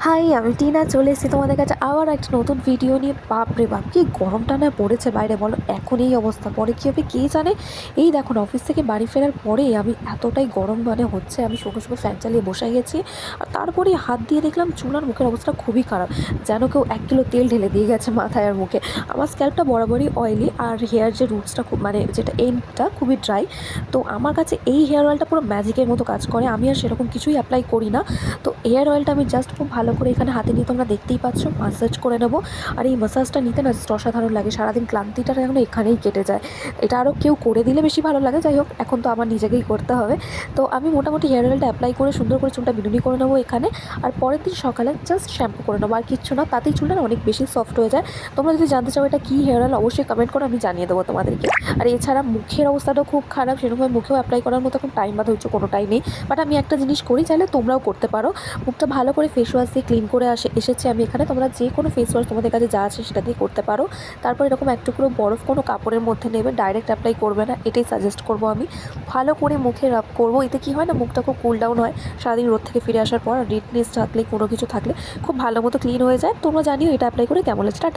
High, আমি টিনা চলে এসেছি তোমাদের কাছে আবার একটা নতুন ভিডিও নিয়ে। বাপরে বাপ, কি গরমটা না পড়েছে বাইরে, বলো। এখন এই অবস্থা, পরে কী হবে কে জানে। এই দেখুন, অফিস থেকে বাড়ি ফেরার পরে আমি এতটাই গরম হচ্ছে, আমি শুকনো শুকনো ফ্যান চালিয়ে বসে গেছি। আর তারপরে হাত দিয়ে দেখলাম চুল আর মুখের অবস্থা খুবই খারাপ, যেন কেউ 1 কিলো তেল ঢেলে দিয়ে গেছে মাথায় আর মুখে। আমার স্ক্যাল্পটা বরাবরই অয়েলি, আর হেয়ার যে রুটসটা খুব যেটা এন্ডটা খুবই ড্রাই। তো আমার কাছে এই হেয়ার অয়েলটা পুরো ম্যাজিকের মতো কাজ করে। আমি আর সেরকম কিছুই অ্যাপ্লাই করি না। তো হেয়ার অয়েলটা আমি জাস্ট খুব ভালো করে এখানে হাতে নিয়ে তোমরা দেখতেই পাচ্ছ মাসাজ করে নেবো। আর এই মাসাজটা নিতে না জাস্ট অসাধারণ লাগে, সারাদিন ক্লান্তিটা এখন এখানেই কেটে যায়। এটা আরও কেউ করে দিলে বেশি ভালো লাগে, যাই হোক এখন তো আমার নিজেকেই করতে হবে। তো আমি মোটামুটি হেয়ার অয়েলটা অ্যাপ্লাই করে সুন্দর করে চুলটা বিনুনি করে নেবো এখানে। আর পরের দিন সকালে জাস্ট শ্যাম্পু করে নেবো, আর কিচ্ছু না, তাতেই চুলটা না অনেক বেশি সফট হয়ে যায়। তোমরা যদি জানতে চাও এটা কী হেয়ার অয়েল, অবশ্যই কমেন্ট করো, আমি জানিয়ে দেবো তোমাদেরকে। আর এছাড়া মুখের অবস্থাটাও খুব খারাপ, সেরকমভাবে মুখেও অ্যাপ্লাই করার মতো এখন টাইম বা ধৈর্য কোনোটাই নেই। বাট আমি একটা জিনিস করি, চাইলে তোমরাও করতে পারো। মুখটা ভালো করে ফেস ওয়াশ দিয়ে ক্লিন করে এসেছি আমি এখানে। তোমরা যে কোনো ফেস ওয়াশ তোমাদের কাছে যা আছে সেটা দিয়ে করতে পারো। তারপর এরকম এক টুকরো বরফ কোনো কাপড়ের মধ্যে নেবে, ডাইরেক্ট অ্যাপ্লাই করবে না, এটাই সাজেস্ট করবো আমি। ভালো করে মুখে রাব করবো, এতে কী হয় না, মুখটা খুব কুল ডাউন হয়। সারাদিন রোদ থেকে ফিরে আসার পর রেডনেস থাকলে কোনো কিছু থাকলে খুব ভালো মতো ক্লিন হয়ে যায়। তোমরা জানিও এটা অ্যাপ্লাই করে কেমন লাগছে। টাটা।